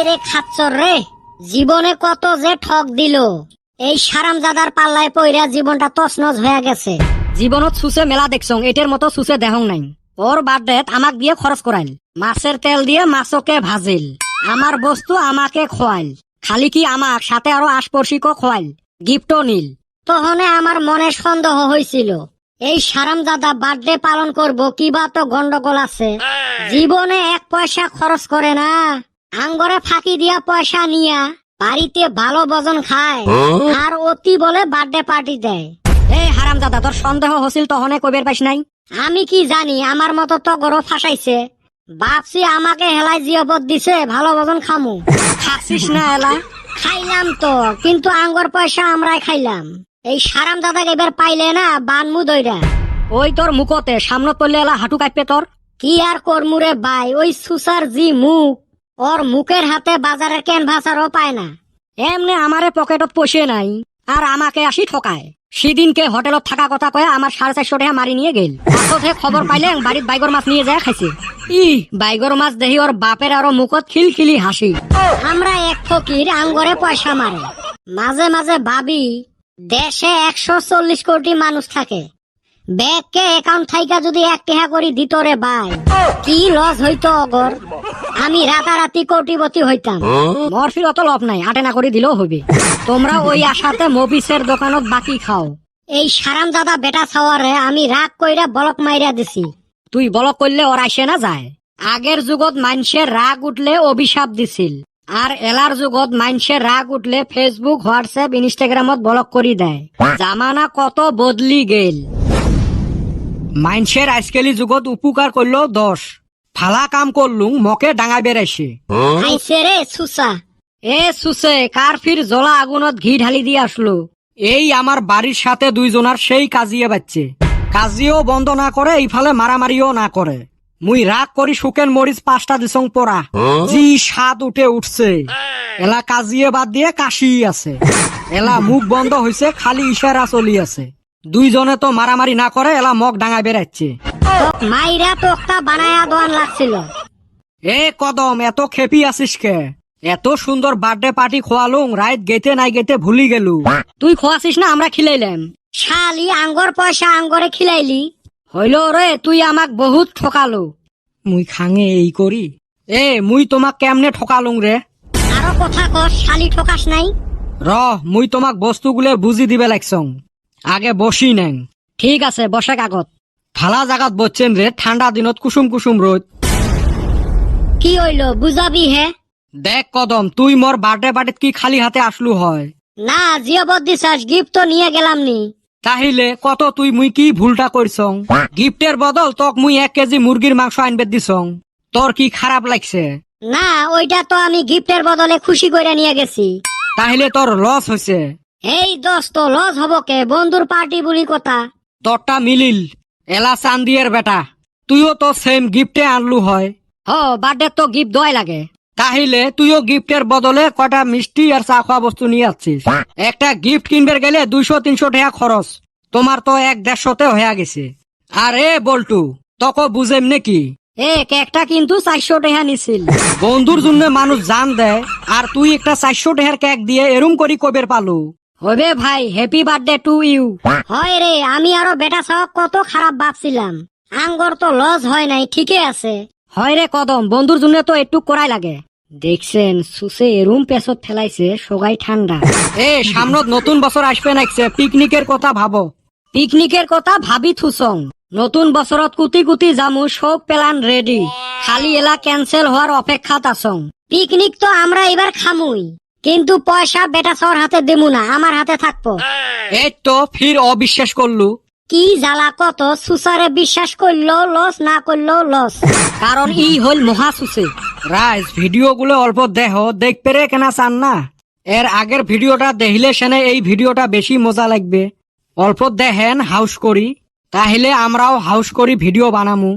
রে খাচ্চর রে, জীবনে কত যে ঠক দিল। এই হারামজাদার পাল্লায় পইরা জীবনটা তছনছ হয়ে গেছে। জীবনত সুসে মেলা দেখছং, এটার মতো সুসে দেহং নাই। ওর বার্থডেত আমাক দিয়ে খরচ করাইল, মাছের তেল দিয়ে মাছকে ভাজিল, আমার বস্তু আমাকে খোয়াইল, খালি কি আমাক সাথে আরো আশপড়শিকও খোয়াইল, গিফটও নিল। তখনে আমার মনে সন্দেহ হয়েছিল, এই হারামজাদা বার্থডে পালন করব কিবা তো গন্ডগোল আছে। জীবনে এক পয়সা খরচ করে না, আঙ্গরে ফাঁকি দিয়া পয়সা নিয়া বাড়িতে ভালো ভোজন খায়, আর অতি বলে বার্থডে পার্টি দেয়। এই হারামজাদা, তোর সন্দেহ হছিল তহনে কইবের পাইস নাই? আমি কি জানি, আমার মতো তো গরো ফাঁসাইছে। ভাবছি আমাকে হেলাই জিয়বত দিছে, ভালো ভোজন খামু। খাচ্ছিস না এলা? খাইলাম তো, কিন্তু আঙ্গর পয়সা আমরাই খাইলাম। এই হারামজাদাকে এবার পাইলে না বানমু দইরা। ওই তোর মুখতে সামনত পড়লে এলা হাঁটু কাঁপবে তোর। কি আর করমুরে ভাই, ওই সুসার জি মুখ, ওর মুখের হাতে বাজারের ক্যানভাসারও পায় না। এমনি আমারে পকেটত পয়সা নাই, আর আমাকে আসি ঠকায়। সেদিনকে হোটেলত থাকা কথা কয়ে আমার 450 টাকা মারি নিয়ে গেল। পাছতহে খবর পাইলে বাড়িত বাইগর মাছ নিয়ে যায় খাইছে। বাইগর মাছ দেখি ওর বাপের আরো মুখত খিলখিলি হাসি। আমরা এক ফকির আঙ্গরে পয়সা মারে। মাঝে মাঝে ভাবি, দেশে 140 কোটি মানুষ থাকে, ব্যাংকে অ্যাকাউন্ট থাইকা যদি 1 টাকা করে দিত রে ভাই, কি লস হইতো অগর। আমি রাতারাতি কোটিপতি হইতাম। মরফির অত লভ নাই, আটেনা করে দিলেও হবে। তোমরা ওই আশাতে মবিসের দোকানত বাকি খাও। এই হারামজাদা বেটা ছাওয়ারে আমি রাগ কইরা বলক মাইরা দিছি। তুই বলক করলে ওর আইসে না যায়। আগের যুগত মানুষের রাগ উঠলে অভিশাপ দিছিল, আর এলার যুগত মানুষের রাগ উঠলে ফেসবুক, হোয়াটসঅ্যাপ, ইনস্টাগ্রামত ব্লক করি দেয়। জামানা কত বদলি গেল। মানুষের আজকালি যুগত উপকার করলো 10, ফালা কাম করলুম মকে ডাঙাই বেড়াইছে। আইছে রে সুসা। এ সুসে, কার ফির জ্বলা আগুনত ঘি ঢালি দিয়ে আসলো। এই আমার বাড়ির সাথে 2 জনার সেই কাজিয়ে বাচ্চে, কাজিও বন্ধ না করে, এইফালে মারামারিও না করে। মুই রাগ করি শুকেন মরিচ 5টা দিছং পড়া, জি স্বাদ উঠছে। এলা কাজিয়ে বাদ দিয়ে কাশি আছে, এলা মুখ বন্ধ হইছে, খালি ইশারা চলি আছে। 2 জনে তো মারামারি না করে, এলা মগ ডাঙায় বেড়াচ্ছে। মাইরা তোকটা বানায়া দোয়ান লাগছিল। এ কদম, এত খেপি আছিস কে? এত সুন্দর বার্থডে পার্টি খোয়ালুম, রাইত গেতে নাই গেতে ভুলি গেলু। তুই খোয়াছিস না, আমরা খিলাইলাম। শালি আঙ্গর পয়সা আঙ্গরে খিলাইলি। হইল রে, তুই আমাক বহুত ঠকালো। মুই খাঙে এই করি। মুই তোমাক কেমনে ঠকালুং রে? আরো কথা কস, শালি ঠকাস নাই। মুই তোমাক বস্তুগুলো বুঝি দিবে লাগছং। আগে বসি নেন। ঠিক আছে, বসে কাগত। ফালা জাগাত বসছেন রে, ঠান্ডা দিনত কুসুম কুসুম রোদ। কি হইল বুঝাবি হে? দেখ কদম, তুই মোর বার্থডে পার্টিত কি খালি হাতে আসলু হয়? না, জিয়বত দিছাস, গিফট তো নিয়ে গেলাম নি। তাহিলে কত তুই মুই কি ভুলটা করছং? গিফটের বদল তক মুই 1 কেজি মুরগির মাংস আনবে দিছং। তোর কি খারাপ লাগছে? না, ওইটা তো আমি গিফটের বদলে খুশি করে নিয়ে গেছি। তাহিলে তোর লস হয়েছে। এই দোস্ত, লস হব কে? বন্ধুর পার্টি বলি কথা। তোরটা মিলিল, এলা চান্দিয়ের বেটা, তুইও তো সেম গিফটে আনলু হয়। বার্থডে তো গিফট দোয়াই লাগে। তাহিলে তুইও গিফটের বদলে কটা মিষ্টি আর চা খাওয়া বস্তু নিয়ে আসছিস। একটা গিফট কিনবে গেলে 200-300 টাকা খরচ, তোমার তো 100-150 হয়ে গেছে। আর বল্টু, তোকে বুঝেম নাকি? কেকটা কিন্তু 400 টাকা নিছিল। বন্ধুর জন্য মানুষ জান দেয়, আর তুই একটা 400 টাকার কেক দিয়ে এরম করি কবের পালু? হবে ভাই, হ্যাপি বার্থডে টু ইউ। হয় রে, আমি আরো বেটা ছাওয়া কত খারাপ ভাবছিলাম। আঙ্গর তো লস হয় নাই, ঠিকই আছে। হয় রে কদম, বন্ধুর জন্য তো একটু করাই লাগে। দেখছেন সুসে এরুম পেছত ফেলাইছে, সগাই ঠান্ডা। সামনত নতুন বছর আসবে নাকছে, পিকনিকের কথা ভাবো। পিকনিকের কথা ভাবি থুসং। নতুন বছরত কুতি কুতি জামু, সব প্ল্যান রেডি, খালি এলা ক্যান্সেল হওয়ার অপেক্ষাত আছং। পিকনিক তো আমরা এবার খামুই, কিন্তু পয়সা বেটা ছাওয়ার হাতে দেবো না, আমার হাতে থাকবো। এই তো ফির অবিশ্বাস করলু। কি জ্বালা কত, সুসারে বিশ্বাস করলো লস, না করলো লস। কারণ হল মহা সুসে। রাইজ, ভিডিও গুলো অল্প দেহ, দেখ পেরে কেনা চান না? এর আগের ভিডিওটা দেখলে সেনে এই ভিডিওটা বেশি মজা লাগবে। অল্প দেখেন হাউস করি, তাহলে আমরাও হাউস করি ভিডিও বানামু।